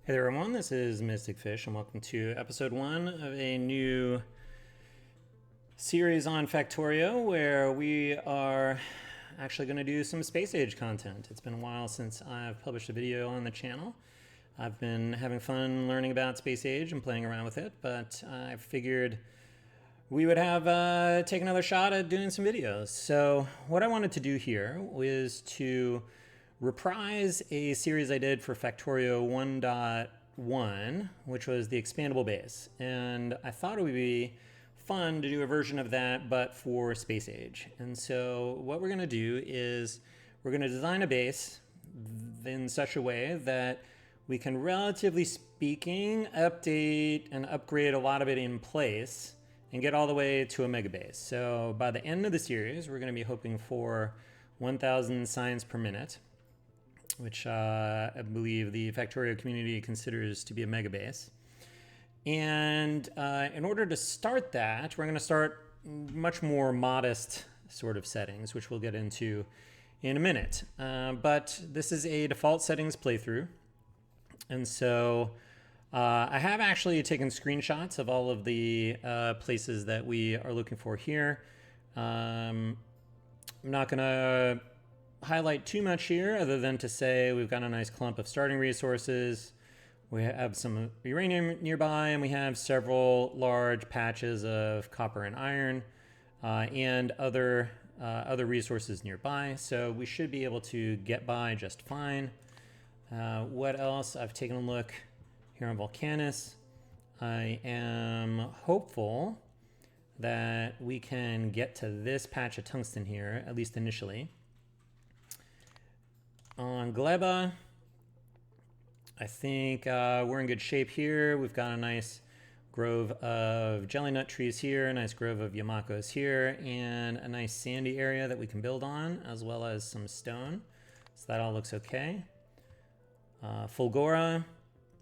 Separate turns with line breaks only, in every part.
Hey there everyone, this is Mystic Fish and welcome to episode 1 of a new series on Factorio where we are actually going to do some space age content. It's been a while since I've published a video on the channel. I've been having fun learning about space age and playing around with it, but I figured we would have take another shot at doing some videos. So what I wanted to do here was to reprise a series I did for Factorio 1.1, which was the expandable base. And I thought it would be fun to do a version of that, but for space age. And so what we're going to do is we're going to design a base in such a way that we can, relatively speaking, update and upgrade a lot of it in place and get all the way to a megabase. So by the end of the series, we're going to be hoping for 1,000 signs per minute, which I believe the Factorio community considers to be a megabase. And in order to start that, we're going to start much more modest sort of settings, which we'll get into in a minute. But this is a default settings playthrough. And so I have actually taken screenshots of all of the places that we are looking for here. I'm not going to highlight too much here other than to say we've got a nice clump of starting resources. We have some uranium nearby, and we have several large patches of copper and iron and other resources nearby. So we should be able to get by just fine. What else? I've taken a look here on Volcanus. I am hopeful that we can get to this patch of tungsten here, at least initially. On Gleba, I think we're in good shape here. We've got a nice grove of jelly nut trees here, a nice grove of yamakos here, and a nice sandy area that we can build on, as well as some stone. So that all looks okay. Fulgora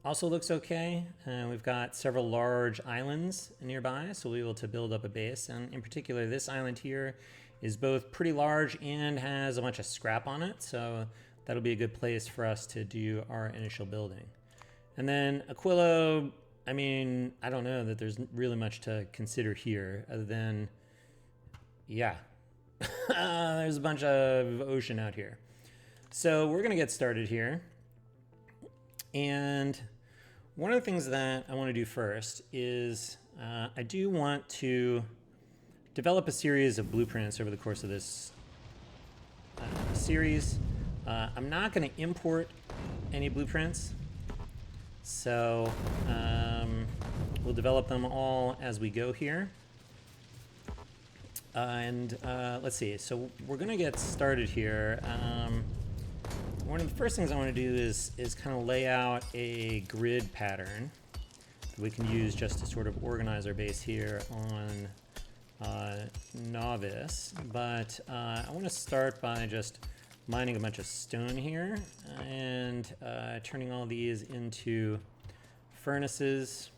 also looks okay. We've got several large islands nearby, so we'll be able to build up a base. And in particular, this island here is both pretty large and has a bunch of scrap on it. So that'll be a good place for us to do our initial building. And then Aquilo, I mean, I don't know that there's really much to consider here other than, yeah, there's a bunch of ocean out here. So we're gonna get started here. And one of the things that I want to do first is I do want to develop a series of blueprints over the course of this series. I'm not going to import any blueprints, so we'll develop them all as we go here. Let's see, so we're going to get started here. One of the first things I want to do is kind of lay out a grid pattern that we can use just to sort of organize our base here on Nauvis. But I want to start by just mining a bunch of stone here and turning all these into furnaces.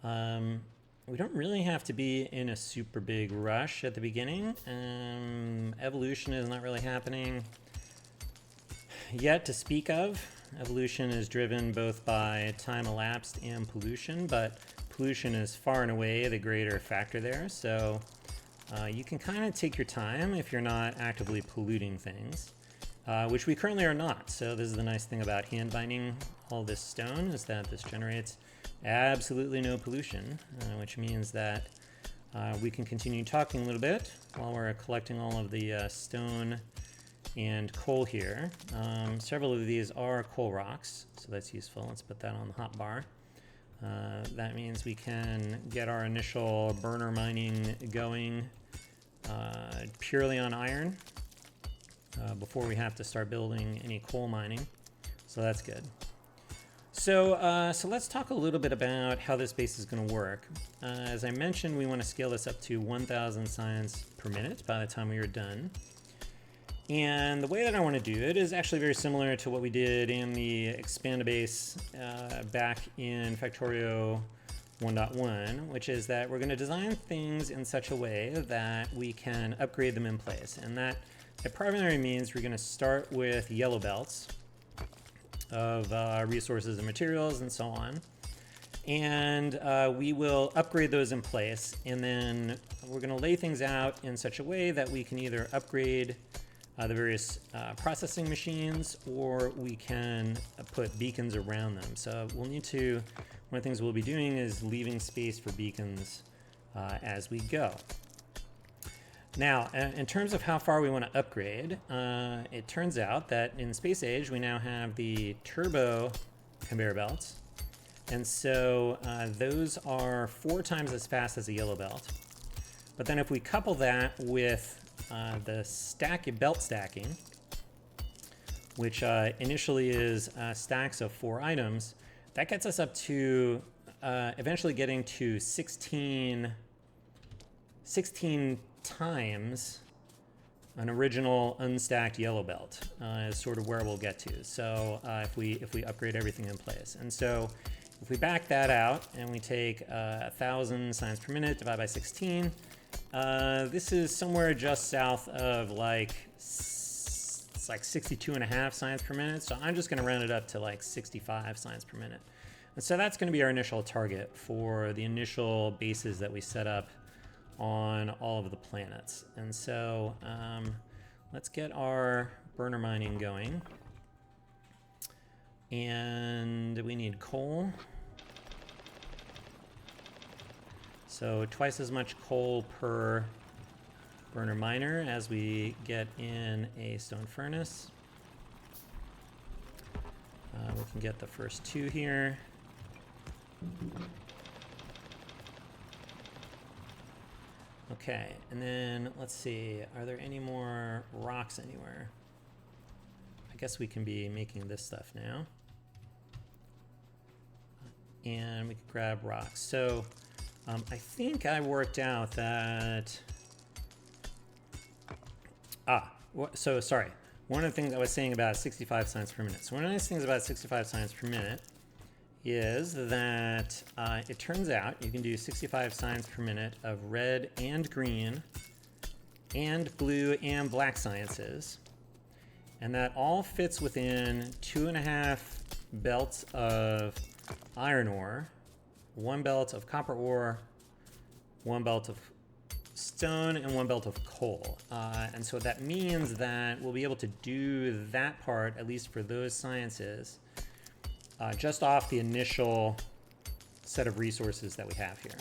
We don't really have to be in a super big rush at the beginning. Evolution is not really happening yet to speak of. Evolution is driven both by time elapsed and pollution, but pollution is far and away the greater factor there. So you can kind of take your time if you're not actively polluting things, which we currently are not. So this is the nice thing about hand binding all this stone, is that this generates absolutely no pollution, which means that we can continue talking a little bit while we're collecting all of the stone and coal here. Several of these are coal rocks, so that's useful. Let's put that on the hot bar. That means we can get our initial burner mining going purely on iron before we have to start building any coal mining. So that's good. So let's talk a little bit about how this base is going to work. As I mentioned, we want to scale this up to 1,000 signs per minute by the time we are done. And the way that I want to do it is actually very similar to what we did in the expand-a-base back in Factorio 1.1, which is that we're going to design things in such a way that we can upgrade them in place. And that primarily means we're going to start with yellow belts. of resources and materials and so on. And we will upgrade those in place. And then we're going to lay things out in such a way that we can either upgrade the various processing machines, or we can put beacons around them. So we'll need to, one of the things we'll be doing is leaving space for beacons as we go. Now, in terms of how far we want to upgrade, it turns out that in Space Age, we now have the turbo conveyor belts. And so those are 4 times as fast as a yellow belt. But then if we couple that with the belt stacking, which initially is stacks of 4 items, that gets us up to eventually getting to 16 times an original unstacked yellow belt is sort of where we'll get to. So if we upgrade everything in place. And so if we back that out and we take 1,000 science per minute divided by 16, this is somewhere just south of it's like 62.5 science per minute. So I'm just going to round it up to like 65 science per minute. And so that's going to be our initial target for the initial bases that we set up on all of the planets. And so let's get our burner mining going. And we need coal. So twice as much coal per burner miner as we get in a stone furnace. We can get the first 2 here. Okay, and then let's see, are there any more rocks anywhere? I guess we can be making this stuff now. And we can grab rocks. So I think I worked out that, so sorry. One of the things I was saying about 65 science per minute. So one of the nice things about 65 science per minute is that it turns out you can do 65 science per minute of red and green and blue and black sciences. And that all fits within 2.5 belts of iron ore, 1 belt of copper ore, 1 belt of stone, and 1 belt of coal. And so that means that we'll be able to do that part, at least for those sciences, just off the initial set of resources that we have here.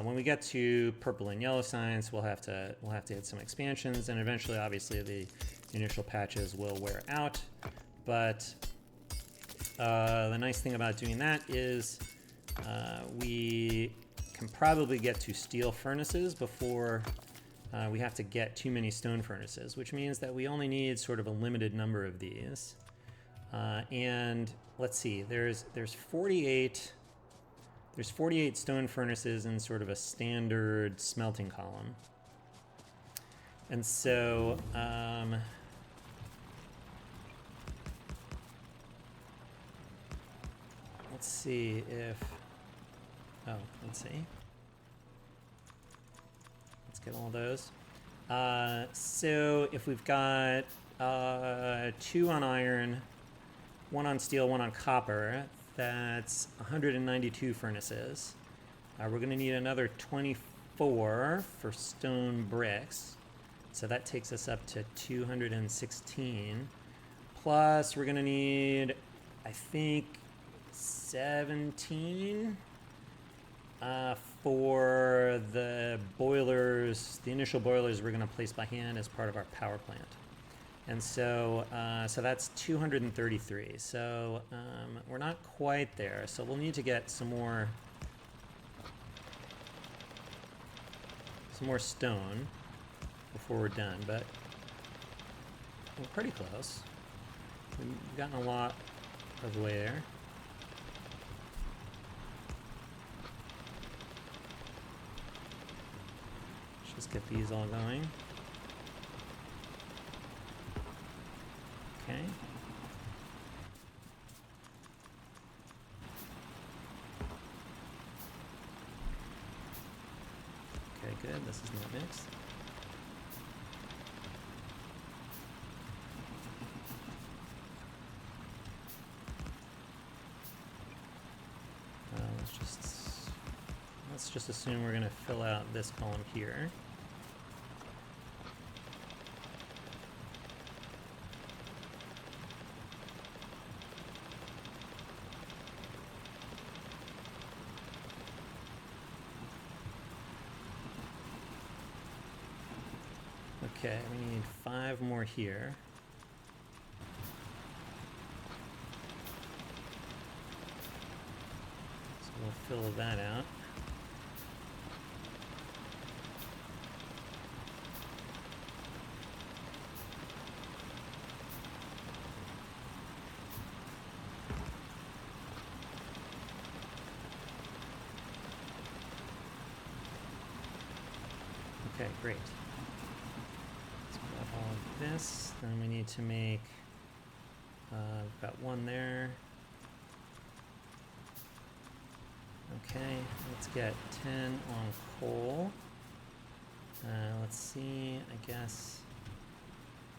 When we get to purple and yellow science, we'll have to hit some expansions, and eventually, obviously, the initial patches will wear out. But the nice thing about doing that is we can probably get to steel furnaces before we have to get too many stone furnaces, which means that we only need sort of a limited number of these. And let's see, there's 48 stone furnaces in sort of a standard smelting column. And so let's see if let's see. Let's get all those. So if we've got 2 on iron, 1 on steel, 1 on copper, that's 192 furnaces. We're going to need another 24 for stone bricks. So that takes us up to 216. Plus, we're going to need, I think, 17 for the boilers, the initial boilers we're going to place by hand as part of our power plant. And so, so that's 233. So we're not quite there. So we'll need to get some more stone before we're done. But we're pretty close. We've gotten a lot of the way there. Let's just get these all going. Okay. Okay, good. This is not mixed. Let's just assume we're going to fill out this column here. Okay, we need 5 more here. So we'll fill that out. Okay, great. All of this, then we need to make, we've got 1 there. Okay, let's get 10 on coal. Let's see, I guess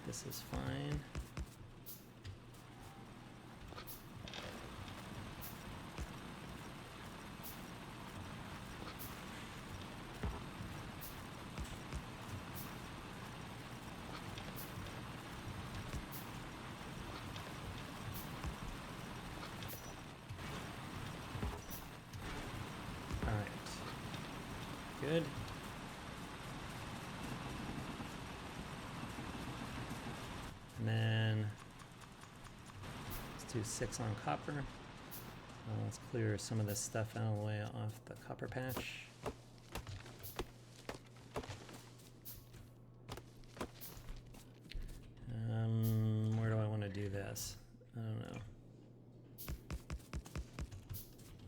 this is fine. Good. And then let's do 6 on copper. Let's clear some of this stuff out of the way off the copper patch. Where do I want to do this? I don't know.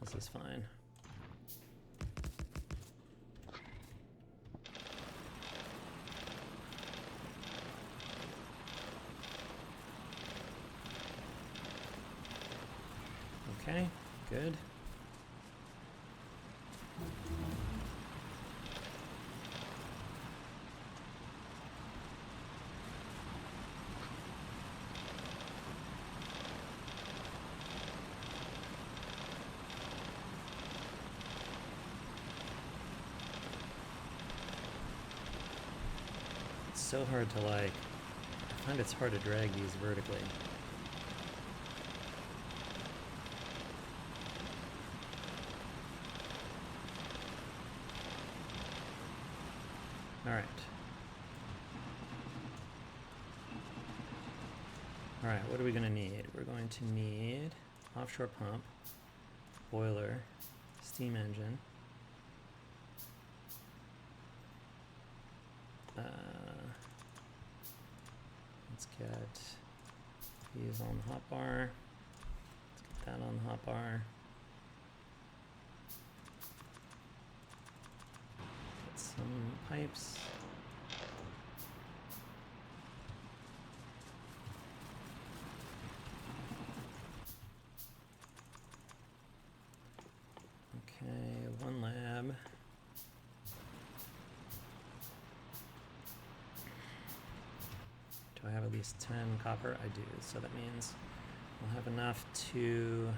This is fine. Okay, good. It's so hard to I find it's hard to drag these vertically. All right, what are we going to need? We're going to need offshore pump, boiler, steam engine, let's get these on the hotbar. Let's get that on the hotbar. Get some pipes. Okay, 1 lab. Do I have at least 10 copper? I do, so that means we'll have enough to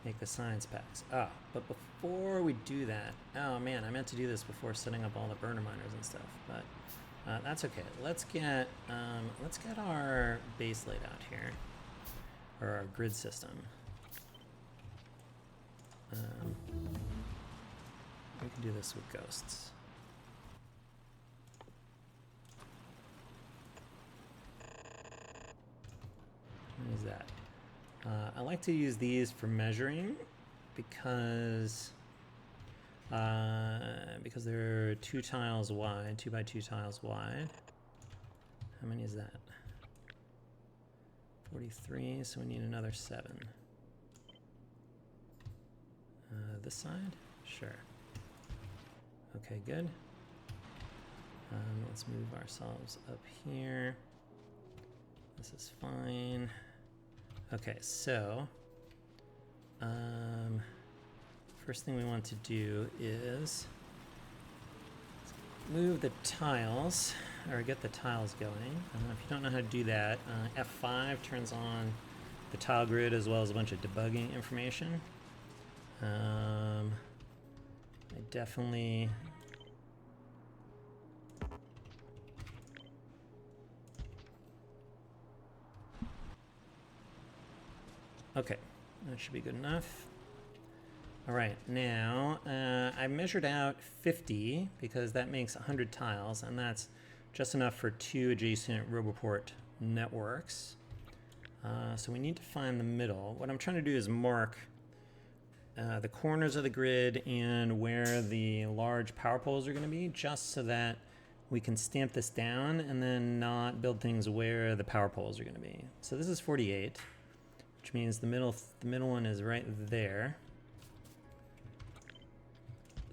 make the science packs. Ah, but before we do that, oh man, I meant to do this before setting up all the burner miners and stuff, but that's okay. Let's get our base laid out here, or our grid system. We can do this with ghosts. What is that? I like to use these for measuring because they're 2 tiles wide, 2 by 2 tiles wide. How many is that? 43, so we need another 7. This side? Sure. Okay, good. Let's move ourselves up here. This is fine. Okay, so first thing we want to do is move the tiles, or get the tiles going. If you don't know how to do that, F5 turns on the tile grid as well as a bunch of debugging information. I definitely... Okay, that should be good enough. All right, now I measured out 50 because that makes 100 tiles, and that's just enough for 2 adjacent Roboport networks. So we need to find the middle. What I'm trying to do is mark the corners of the grid and where the large power poles are going to be, just so that we can stamp this down and then not build things where the power poles are going to be. So this is 48, which means the middle one is right there.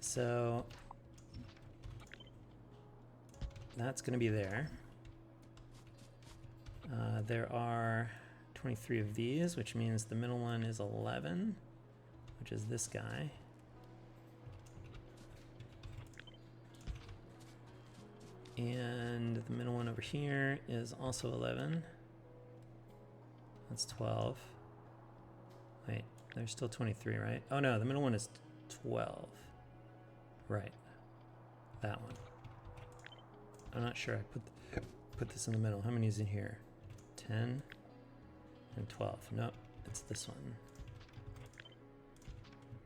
So that's going to be there. There are 23 of these, which means the middle one is 11, which is this guy. And the middle one over here is also 11. That's 12. Wait, there's still 23, right? Oh no, the middle one is 12. Right, that one. I'm not sure. I put this in the middle. How many is in here? 10 and 12. Nope, it's this one.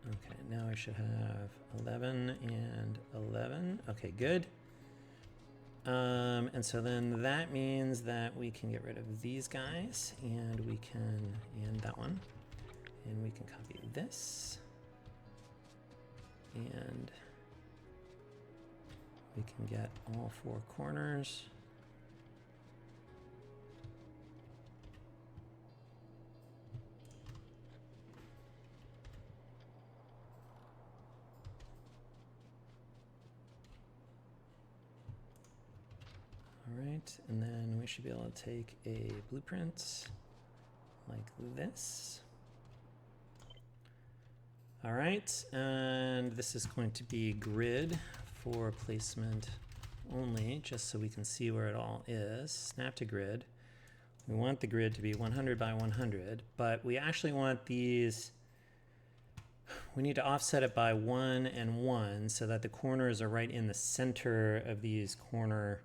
Okay, now I should have 11 and 11. Okay, good. And so then that means that we can get rid of these guys, and we can, and that one, and we can copy this, and we can get all 4 corners. All right, and then we should be able to take a blueprint like this. All right, and this is going to be grid for placement only, just so we can see where it all is. Snap to grid. We want the grid to be 100 by 100, but we actually want these, we need to offset it by 1 and 1 so that the corners are right in the center of these corner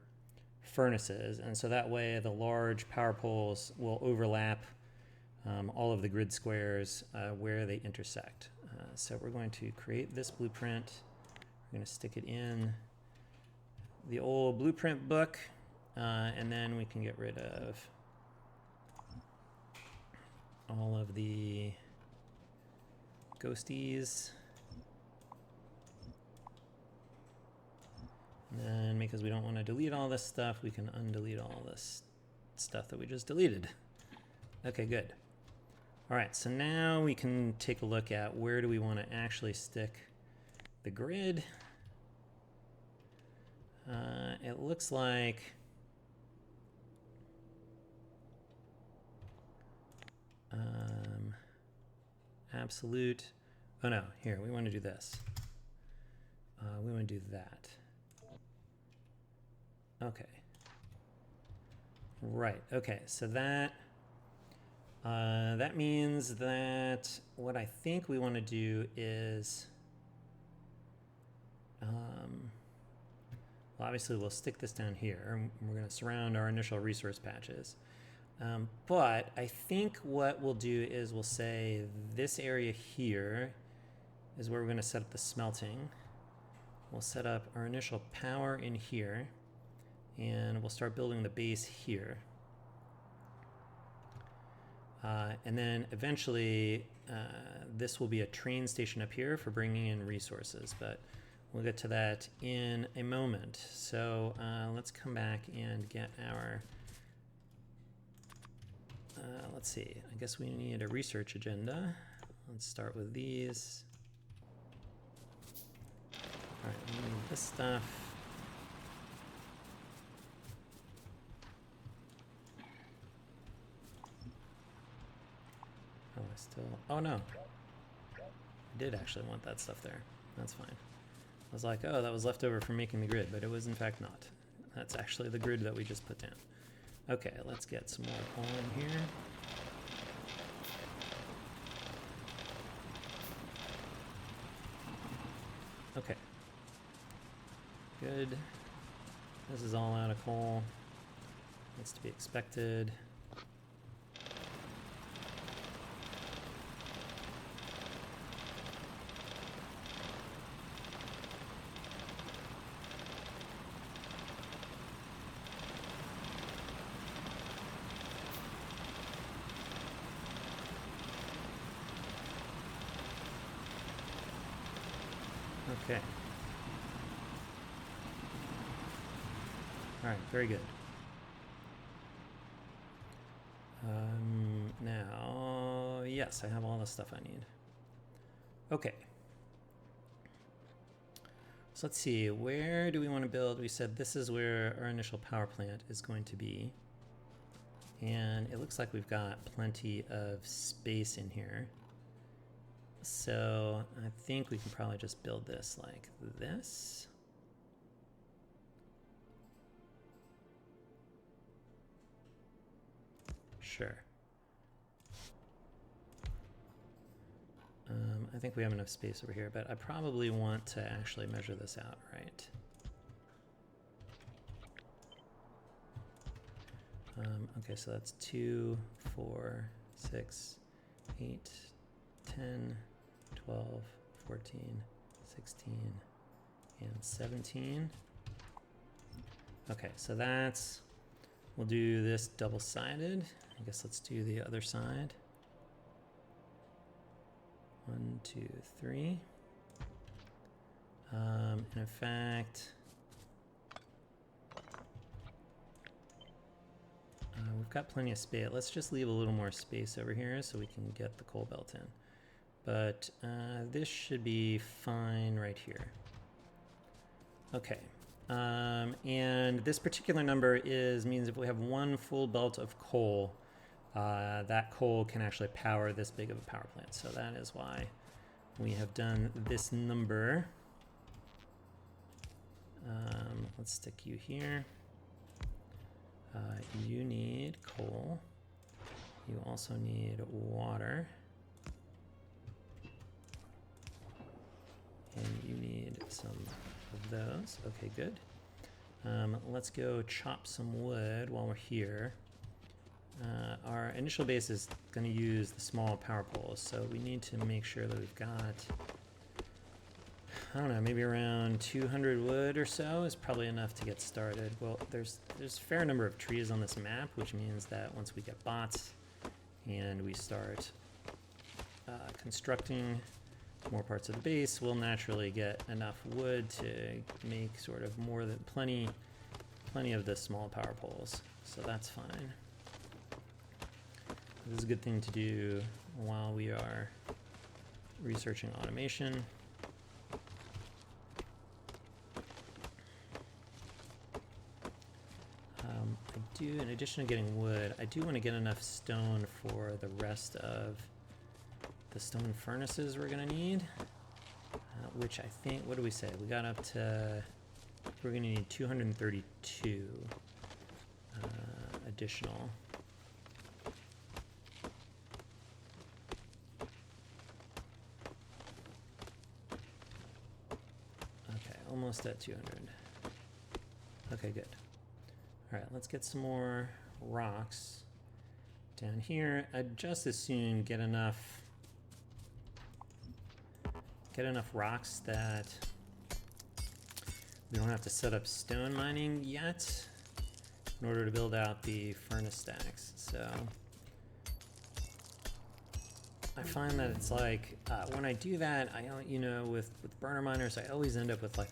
furnaces, and so that way the large power poles will overlap all of the grid squares where they intersect. So we're going to create this blueprint. We're going to stick it in the old blueprint book, and then we can get rid of all of the ghosties. And then, because we don't want to delete all this stuff, we can undelete all this stuff that we just deleted. Okay, good. All right, so now we can take a look at where do we want to actually stick the grid. It looks like absolute. Oh no, here, we want to do this. We want to do that. Okay. Right, okay, so that means that what I think we want to do is, well, obviously we'll stick this down here, and we're going to surround our initial resource patches. But I think what we'll do is we'll say this area here is where we're going to set up the smelting. We'll set up our initial power in here, and we'll start building the base here. And then eventually this will be a train station up here for bringing in resources, but we'll get to that in a moment. So let's come back and get our, let's see, I guess we need a research agenda. Let's start with these. All right, we need this stuff. Oh, I still, oh no. I did actually want that stuff there. That's fine. I was like, oh, that was left over from making the grid, but it was in fact not. That's actually the grid that we just put down. Okay, let's get some more coal in here. Okay. Good. This is all out of coal. That's to be expected. Okay. All right, very good. Now, yes, I have all the stuff I need. Okay. So let's see, where do we want to build? We said this is where our initial power plant is going to be. And it looks like we've got plenty of space in here. So I think we can probably just build this like this. Sure. I think we have enough space over here, but I probably want to actually measure this out, right? Okay, so that's 2, 4, 6, 8, 10, 12, 14, 16, and 17. Okay, so that's, we'll do this double-sided. I guess let's do the other side. 1, 2, 3. And in fact, we've got plenty of space. Let's just leave a little more space over here so we can get the coal belt in. But this should be fine right here. Okay. And this particular number means if we have one full belt of coal, that coal can actually power this big of a power plant. So that is why we have done this number. Let's stick you here. You need coal. You also need water. And you need some of those. Okay, good. Let's go chop some wood while we're here. Our initial base is going to use the small power poles, so we need to make sure that we've got, I don't know, maybe around 200 wood or so is probably enough to get started. Well, there's a fair number of trees on this map, which means that once we get bots and we start constructing more parts of the base, we'll naturally get enough wood to make sort of more than plenty of the small power poles. So that's fine. This is a good thing to do while we are researching automation. I do, in addition to getting wood, I do want to get enough stone for the rest of the stone furnaces we're going to need, which I think, what do we say? We got up to, we're going to need 232 additional. Okay, almost at 200. Okay, good. All right, let's get some more rocks down here. I'd just as soon get enough rocks that we don't have to set up stone mining yet in order to build out the furnace stacks. So I find that it's like when I do that, with burner miners, I always end up with like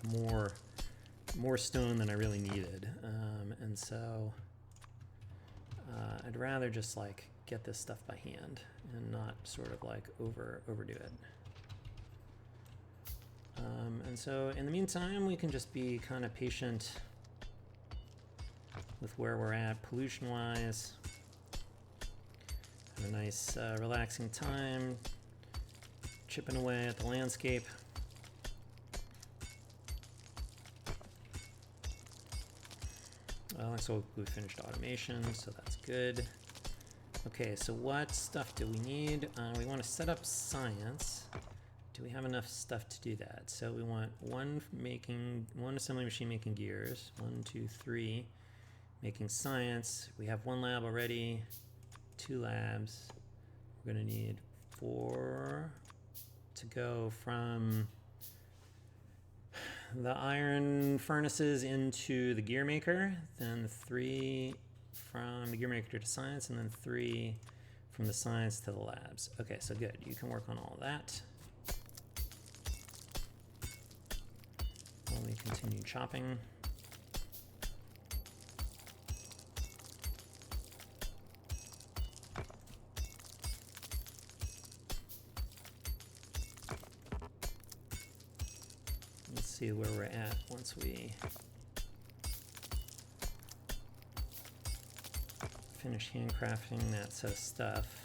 more stone than I really needed, and so I'd rather just like get this stuff by hand and not sort of like overdo it. And so in the meantime, we can just be kind of patient with where we're at pollution-wise. Have a nice relaxing time, chipping away at the landscape. So we finished automation, so that's good. Okay, so what stuff do we need? We want to set up science do we have enough stuff to do that? So we want one assembly machine making gears, 1, 2, 3, making science. We have 1 lab already, 2 labs. We're gonna need 4 to go from the iron furnaces into the gear maker, then 3 from the gear maker to science, and then 3 from the science to the labs. Okay, so good. You can work on all that. While we continue chopping. Let's see where we're at once we finish handcrafting that set of stuff.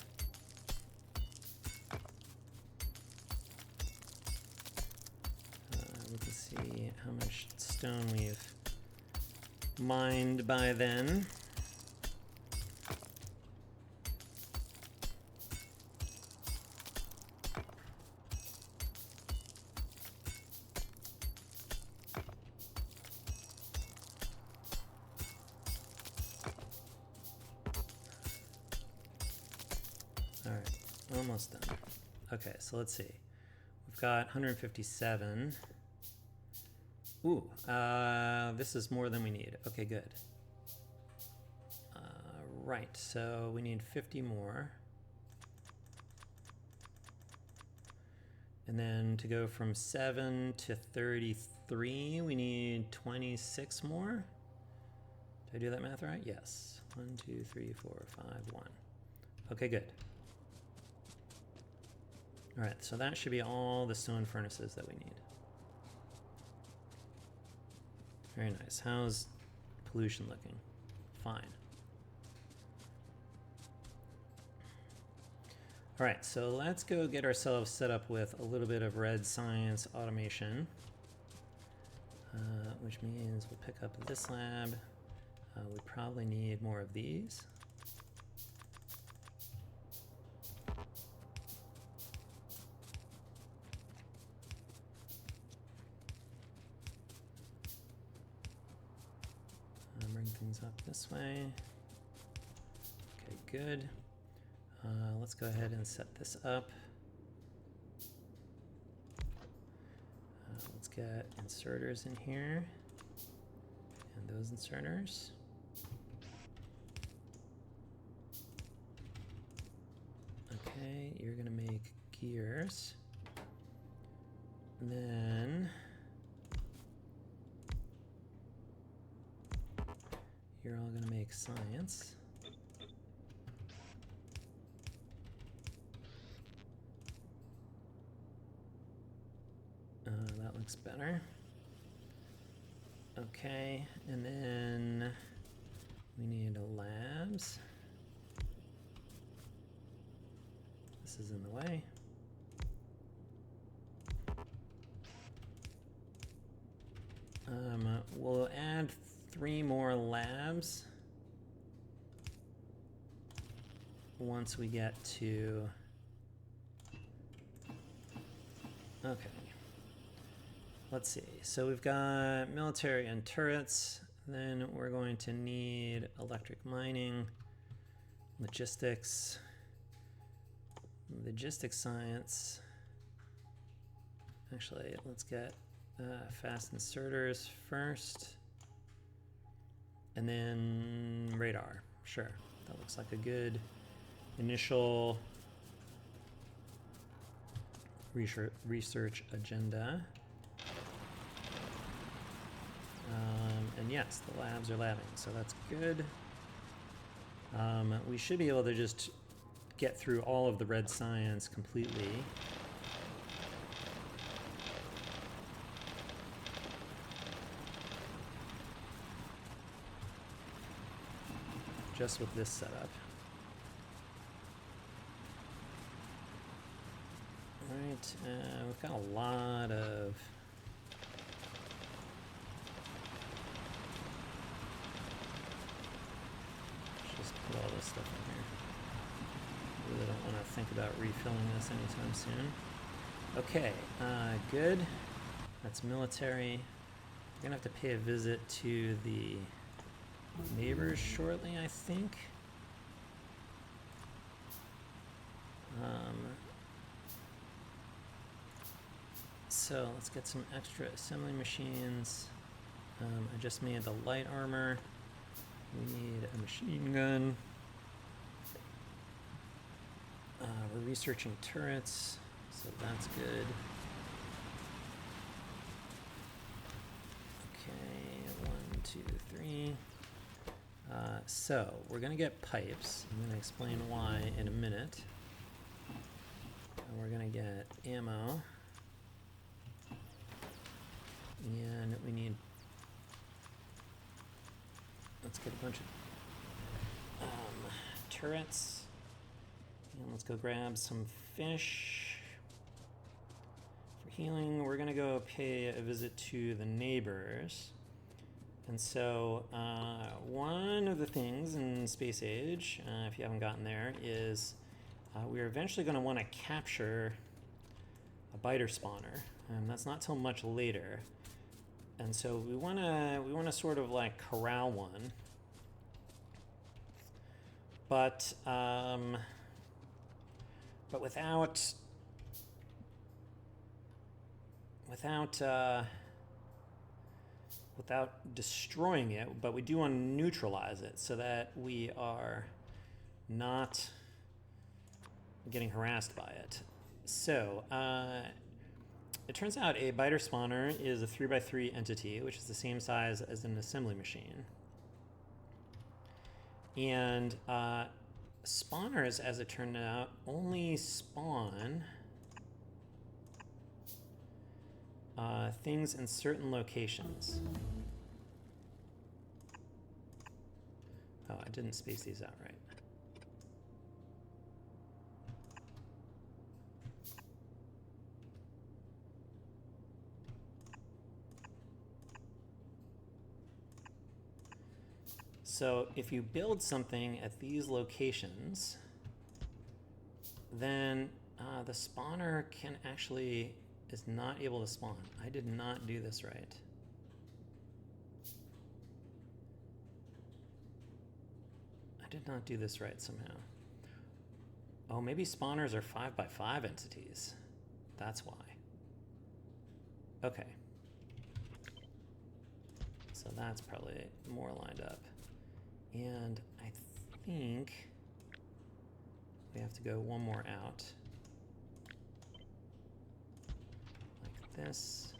We can see how much stone we've mined by then. All right, almost done. Okay, so let's see. We've got 157. Ooh, this is more than we need. Okay, good. Right, so we need 50 more. And then to go from 7 to 33, we need 26 more. Did I do that math right? Yes. 1, 2, 3, 4, 5, 1. Okay, good. All right, so that should be all the stone furnaces that we need. Very nice. How's pollution looking? Fine. All right, so let's go get ourselves set up with a little bit of red science automation, which means we'll pick up this lab. We probably need more of these. Bring things up this way. Okay, good. Let's go ahead and set this up. Let's get inserters in here and those inserters. Okay, you're gonna make gears. And then you're all gonna make science. That looks better. Okay, and then we need labs. This is in the way. We'll add 3 more labs once we get to, okay. Let's see, so we've got military and turrets, then we're going to need electric mining, logistics science. Actually, let's get fast inserters first, and then radar. Sure, that looks like a good initial research agenda. And yes, the labs are labbing, so that's good. We should be able to just get through all of the red science completely. Just with this setup. All right, we've got a lot of put all this stuff in here. Really don't want to think about refilling this anytime soon. Okay, good. That's military. We're gonna have to pay a visit to the neighbors shortly, I think. So let's get some extra assembly machines. I just made the light armor. We need a machine gun. We're researching turrets, so that's good. Okay, 1, 2, 3. So we're gonna get pipes. I'm gonna explain why in a minute. And we're gonna get ammo. And we need, let's get a bunch of turrets. And let's go grab some fish. For healing, we're gonna go pay a visit to the neighbors. And so one of the things in Space Age, if you haven't gotten there, is we're eventually gonna wanna capture a biter spawner. And that's not till much later. And so we wanna sort of like corral one, but without destroying it. But we do want to neutralize it so that we are not getting harassed by it. So it turns out a biter spawner is a 3x3 entity, which is the same size as an assembly machine. And spawners, as it turned out, only spawn things in certain locations. Oh, I didn't space these out right. So if you build something at these locations, then the spawner is not able to spawn. I did not do this right. I did not do this right somehow. Oh, maybe spawners are 5x5 entities. That's why. Okay. So that's probably more lined up. And I think we have to go one more out. Like this.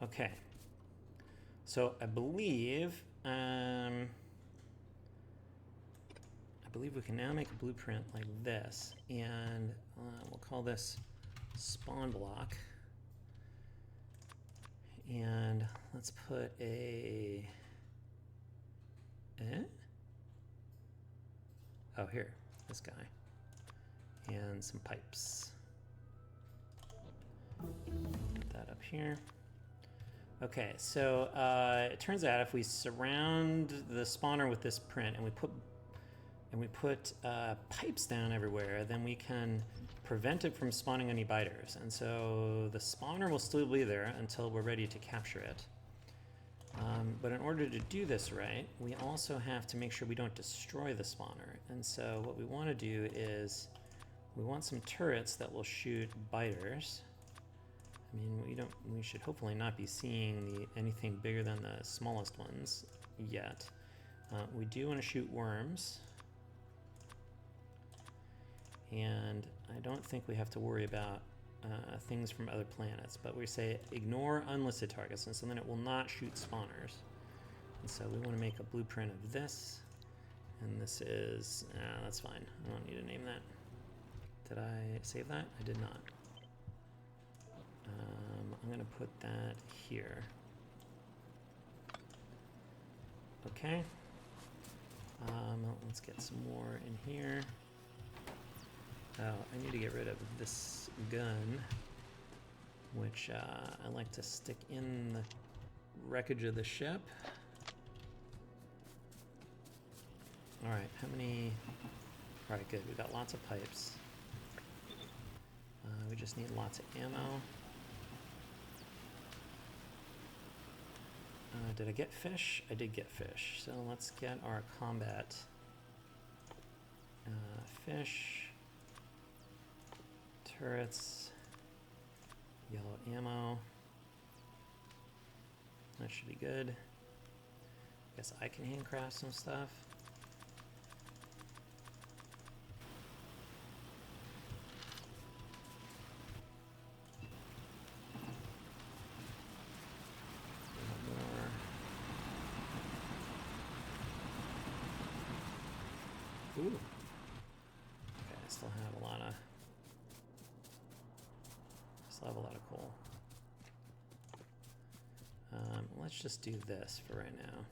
Okay. So I believe we can now make a blueprint like this, and we'll call this spawn block. And let's put a oh, here, this guy, and some pipes. Put that up here. Okay, so it turns out if we surround the spawner with this print and we put pipes down everywhere, then we can prevent it from spawning any biters. And so the spawner will still be there until we're ready to capture it. But in order to do this right, we also have to make sure we don't destroy the spawner. And so what we want to do is we want some turrets that will shoot biters. I mean, we should hopefully not be seeing anything bigger than the smallest ones yet. We do want to shoot worms. And I don't think we have to worry about things from other planets, but we say ignore unlisted targets, and so then it will not shoot spawners. And so we want to make a blueprint of this, and this is, that's fine. I don't need to name that. Did I save that? I did not. I'm going to put that here. Okay. Let's get some more in here. Oh, I need to get rid of this gun, which I like to stick in the wreckage of the ship. All right, how many? All right, good. We got lots of pipes. We just need lots of ammo. Did I get fish? I did get fish. So let's get our combat fish, turrets, yellow ammo. That should be good. Guess I can handcraft some stuff. Ooh. Okay, I still have a lot of coal. Let's just do this for right now.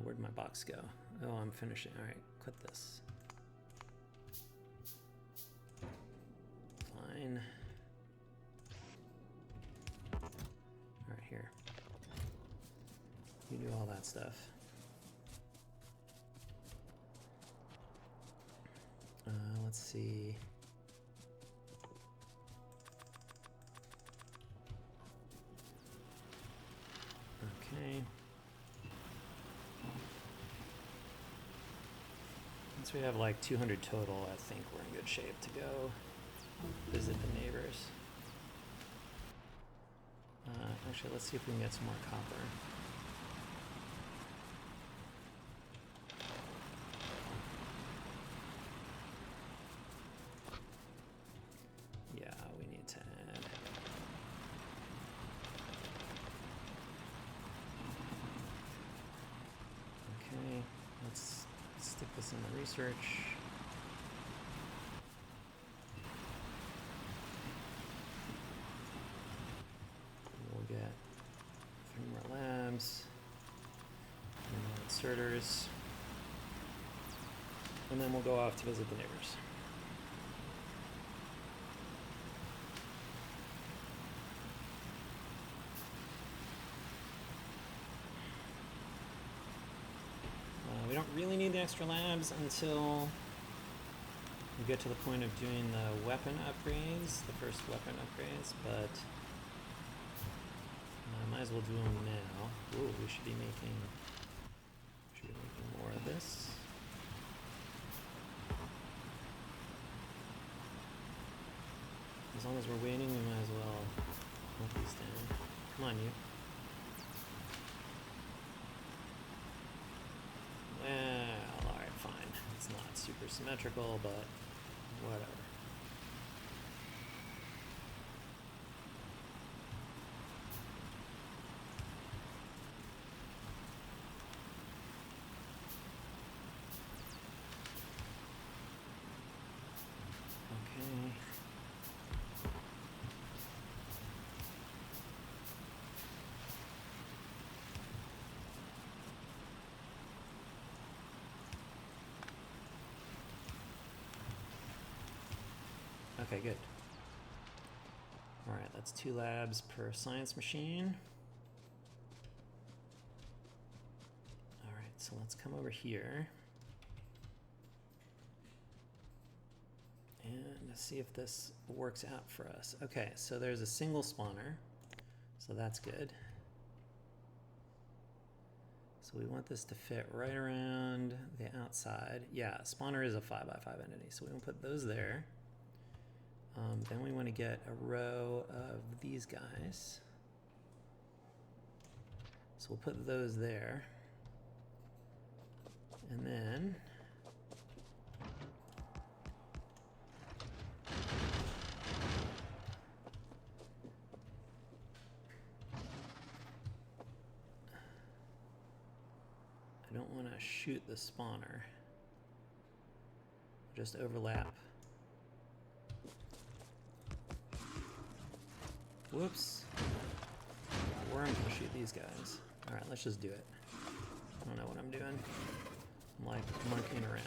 Where'd my box go? Oh, I'm finishing. All right, quit this. Fine. All right, here. You do all that stuff. Let's see. Okay. Once we have like 200 total, I think we're in good shape to go visit the neighbors. Actually, let's see if we can get some more copper. Yeah, we need to add. Okay, let's stick this in the research. We'll get 3 more labs, 3 more inserters, and then we'll go off to visit the neighbors. We don't really need the extra labs until we get to the point of doing the weapon upgrades, the first weapon upgrades, but might as well do them now. Ooh, we should be making more of this. As long as we're waiting, we might as well melt these down. Come on, you. Well, alright, fine. It's not super symmetrical, but whatever. Okay. Okay, good. All right, that's 2 labs per science machine. All right, so let's come over here and see if this works out for us. Okay, so there's a single spawner, so that's good. So we want this to fit right around the outside. Yeah, spawner is a 5x5 entity, so we want to put those there. Then we want to get a row of these guys. So we'll put those there. And then I don't want to shoot the spawner. Just overlap. Whoops. Or I'm gonna shoot these guys. Alright, let's just do it. I don't know what I'm doing. I'm like monkeying around.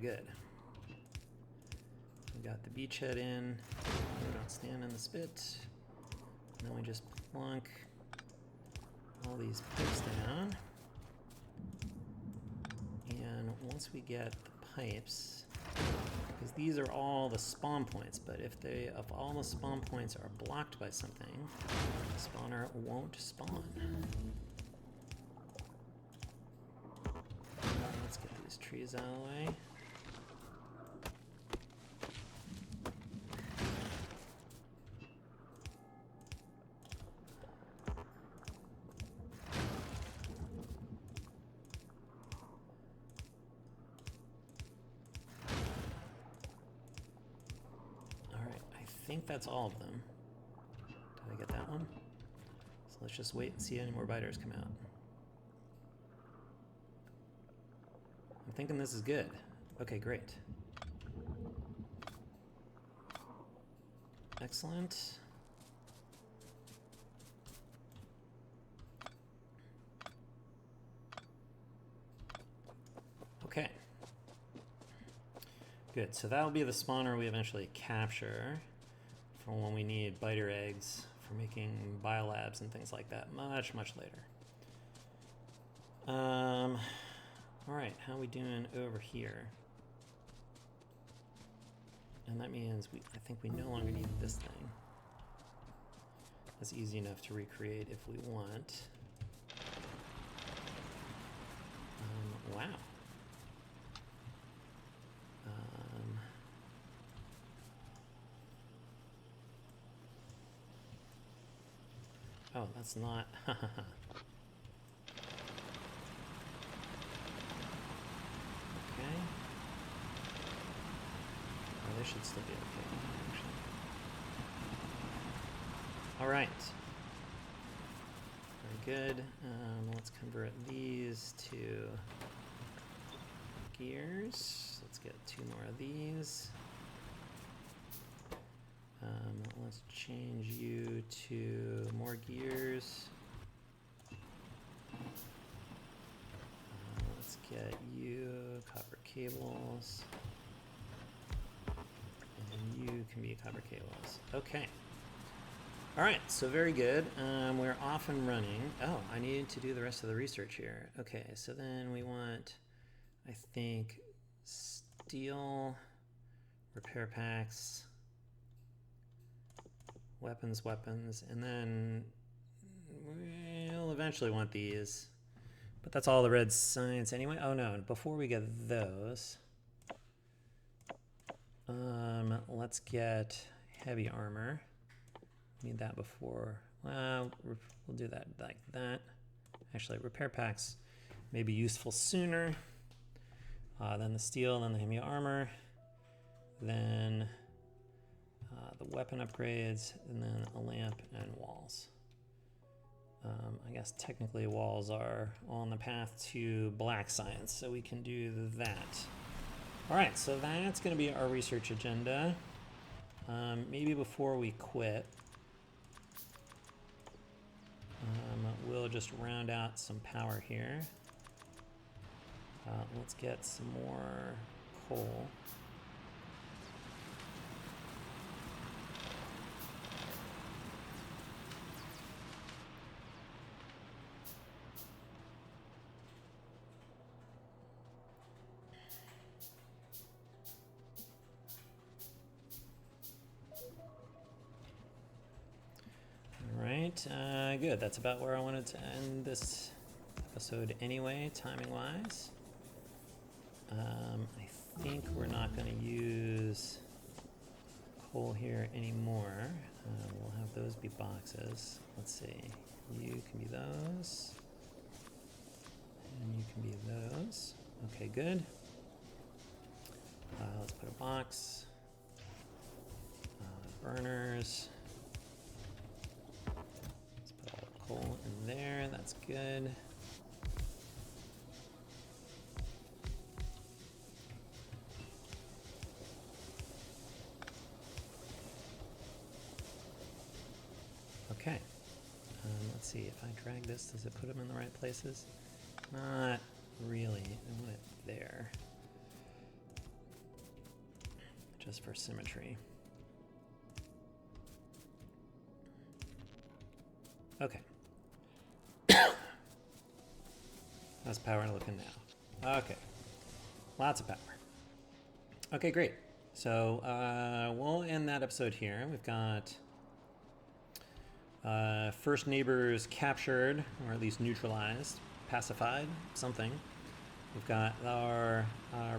good. We got the beachhead in. We don't stand in the spit. And then we just plunk all these pipes down. And once we get the pipes, because these are all the spawn points, but if all the spawn points are blocked by something, the spawner won't spawn. Let's get these trees out of the way. I think that's all of them. Did I get that one? So let's just wait and see any more biters come out. I'm thinking this is good. Okay, great. Excellent. Okay. Good, so that'll be the spawner we eventually capture for when we need biter eggs for making biolabs and things like that much, much later. All right, how are we doing over here? And that means I think we no longer need this thing. That's easy enough to recreate if we want. Wow. Oh, that's not. Okay. Oh, they should still be okay, actually. All right. Very good. Let's convert these to gears. Let's get 2 more of these. Let's change you to more gears. Let's get you copper cables. And you can be copper cables. Okay. All right, so very good. We're off and running. Oh, I needed to do the rest of the research here. Okay, so then we want, I think, steel, repair packs, weapons, and then we'll eventually want these. But that's all the red science anyway. Oh no, before we get those, let's get heavy armor. Need that before, we'll do that like that. Actually, repair packs may be useful sooner. Then the steel, then the heavy armor, then the weapon upgrades, and then a lamp and walls. I guess technically walls are on the path to black science, so we can do that. All right, so that's going to be our research agenda. Maybe before we quit, we'll just round out some power here. Let's get some more coal. Good. That's about where I wanted to end this episode anyway, timing-wise. I think we're not going to use coal here anymore. We'll have those be boxes. Let's see. You can be those. And you can be those. Okay, good. Let's put a box. Burners. Coal in there, that's good. Okay, let's see, if I drag this, does it put them in the right places? Not really, I want it there. just for symmetry. Okay. How's power looking now? Okay. Lots of power. Okay, great. So we'll end that episode here. We've got first neighbors captured, or at least neutralized, pacified, something. We've got our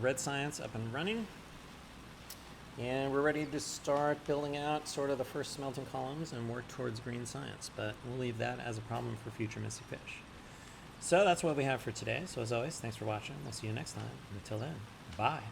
red science up and running. And we're ready to start building out sort of the first smelting columns and work towards green science. But we'll leave that as a problem for future Mystic Fish. So that's what we have for today. So as always, thanks for watching. We'll see you next time. Until then, bye.